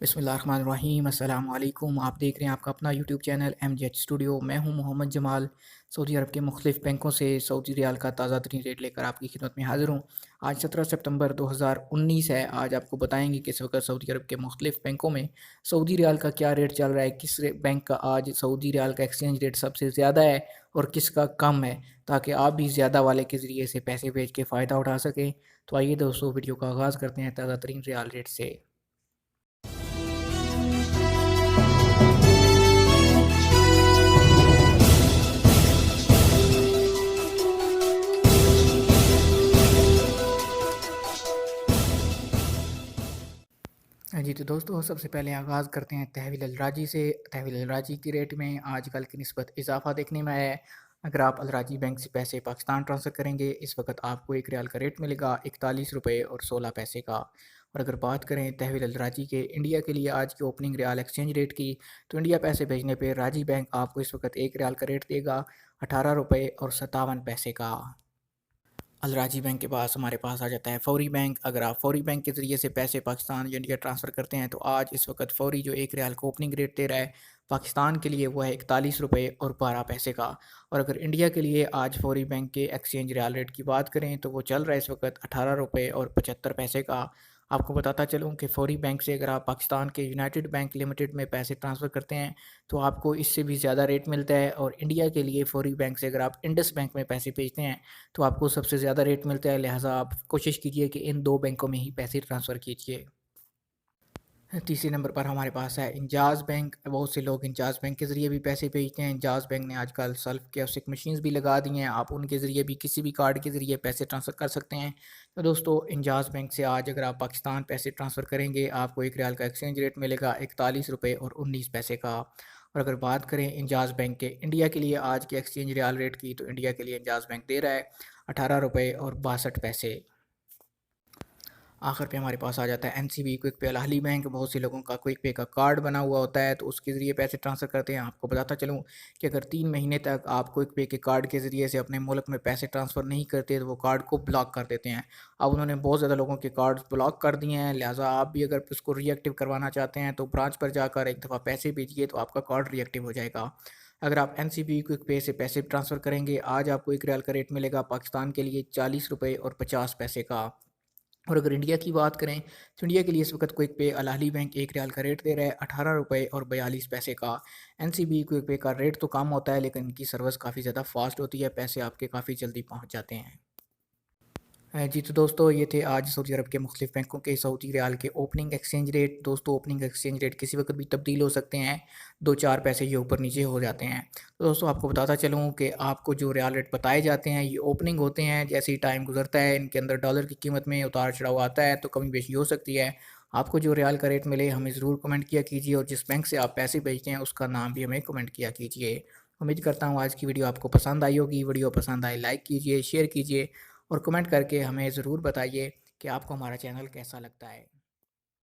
बिस्मिल्लाहिर्रहमानिर्रहीम अस्सलाम वालेकुम। आप देख रहे हैं आपका अपना यूट्यूब चैनल MJH स्टूडियो। मैं हूं मोहम्मद जमाल। सऊदी अरब के मुख्तलिफ़ बैंकों से सऊदी रियाल का ताज़ा तरीन रेट लेकर आपकी खिदमत में हाज़िर हूं। आज 17 सितंबर 2019 है। आज आपको बताएंगे कि इस वक्त सऊदी अरब के मुख्तलिफ़ बैंकों में सऊदी रियाल का क्या रेट चल रहा है, किस बैंक का आज सऊदी रियाल का एक्सचेंज रेट सबसे ज़्यादा है और किसका कम है, ताकि आप भी ज़्यादा वाले के ज़रिए से पैसे भेज के फ़ायदा उठा सकें। तो आइए दोस्तों, वीडियो का आगाज़ करते हैं ताज़ा तरीन रियाल रेट से। हाँ जी, तो दोस्तों सबसे पहले आगाज़ करते हैं तहवील अलराजी से। तहवील अलराजी की रेट में आजकल की निस्बत इजाफ़ा देखने में आया है। अगर आप अलराजी बैंक से पैसे पाकिस्तान ट्रांसफ़र करेंगे, इस वक्त आपको एक रियाल का रेट मिलेगा 41 रुपये और 16 पैसे का। और अगर बात करें तहवील अलराजी के इंडिया के लिए आज की ओपनिंग रियाल एक्सचेंज रेट की, तो इंडिया पैसे भेजने पर राजी बैंक आपको इस वक्त एक रियाल का रेट देगा 18 रुपये और 57 पैसे का। अलराजी बैंक के पास हमारे पास आ जाता है फ़ौरी बैंक। अगर आप फ़ौरी बैंक के ज़रिए से पैसे पाकिस्तान या इंडिया ट्रांसफ़र करते हैं, तो आज इस वक्त फ़ौरी जो एक रियाल को ओपनिंग रेट दे रहा है पाकिस्तान के लिए, वो है 41 रुपये और 12 पैसे का। और अगर इंडिया के लिए आज फ़ौरी बैंक के एक्सचेंज रियाल रेट की बात करें, तो वो चल रहा है इस वक्त 18 रुपये और 75 पैसे का। आपको बताता चलूँ कि फ़ौरी बैंक से अगर आप पाकिस्तान के यूनाइटेड बैंक लिमिटेड में पैसे ट्रांसफ़र करते हैं, तो आपको इससे भी ज़्यादा रेट मिलता है। और इंडिया के लिए फ़ौरी बैंक से अगर आप इंडस बैंक में पैसे भेजते हैं, तो आपको सबसे ज़्यादा रेट मिलता है। लिहाजा आप कोशिश कीजिए कि इन 2 बैंकों में ही पैसे ट्रांसफ़र कीजिए। तीसरे नंबर पर हमारे पास है इंजाज़ बैंक। बहुत से लोग इंजाज़ बैंक के ज़रिए भी पैसे भेजते हैं। इंजाज़ बैंक ने आजकल सेल्फ कियोस्क मशीन्स भी लगा दी हैं। आप उनके ज़रिए भी किसी भी कार्ड के ज़रिए पैसे ट्रांसफ़र कर सकते हैं। तो दोस्तों, इंजाज़ बैंक से आज अगर आप पाकिस्तान पैसे ट्रांसफ़र करेंगे, आपको एक रियाल का एक्सचेंज रेट मिलेगा 41 रुपये और 19 पैसे का। और अगर बात करें इंजाज़ बैंक के इंडिया के लिए आज के एक्सचेंज रियाल रेट की, तो इंडिया के लिए इंजाज़ बैंक दे रहा है 18 रुपये और 62 पैसे। आखिर पे हमारे पास आ जाता है एनसीबी क्विक पे। अल अहली बैंक, बहुत से लोगों का क्विक पे का कार्ड बना हुआ होता है, तो उसके ज़रिए पैसे ट्रांसफ़र करते हैं। आपको बताता चलूँ कि अगर 3 महीने तक आप क्विक पे के कार्ड के ज़रिए से अपने मुल्क में पैसे ट्रांसफ़र नहीं करते, तो वो कार्ड को ब्लॉक कर देते हैं। अब उन्होंने बहुत ज़्यादा लोगों के कार्ड्स ब्लॉक कर दिए हैं, लिहाजा आप भी अगर उसको रीएक्टिव करवाना चाहते हैं, तो ब्रांच पर जाकर एक दफ़ा पैसे भेजिए, तो आपका कार्ड रीएक्टिव हो जाएगा। अगर आप एनसीबी क्विक पे से पैसे ट्रांसफ़र करेंगे, आज आपको एक रियाल का रेट मिलेगा पाकिस्तान के लिए 40 रुपये और 50 पैसे का। और अगर इंडिया की बात करें, तो इंडिया के लिए इस वक्त क्विक पे अल अहली बैंक एक रियाल का रेट दे रहा है 18 रुपये और 42 पैसे का। एनसीबी क्विक पे का रेट तो कम होता है, लेकिन इनकी सर्विस काफ़ी ज़्यादा फास्ट होती है, पैसे आपके काफ़ी जल्दी पहुंच जाते हैं। जी, तो दोस्तों ये थे आज सऊदी अरब के मुख्तलिफ़ बैंकों के सऊदी रियाल के ओपनिंग एक्सचेंज रेट। दोस्तों, ओपनिंग एक्सचेंज रेट किसी वक्त भी तब्दील हो सकते हैं, 2-4 पैसे ये ऊपर नीचे हो जाते हैं। तो दोस्तों, आपको बताता चलूँ कि आपको जो रियाल रेट बताए जाते हैं, ये ओपनिंग होते हैं। जैसे ही टाइम गुजरता है, इनके अंदर डॉलर की कीमत में उतार चढ़ाव आता है, तो कमी बेशी हो सकती है। आपको जो रियाल का रेट मिले, हमें ज़रूर कमेंट किया कीजिए, और जिस बैंक से आप पैसे भेजते हैं उसका नाम भी हमें कमेंट किया कीजिए। उम्मीद करता हूँ आज की वीडियो आपको पसंद आई होगी। वीडियो पसंद आए लाइक कीजिए, शेयर कीजिए और कमेंट करके हमें ज़रूर बताइए कि आपको हमारा चैनल कैसा लगता है।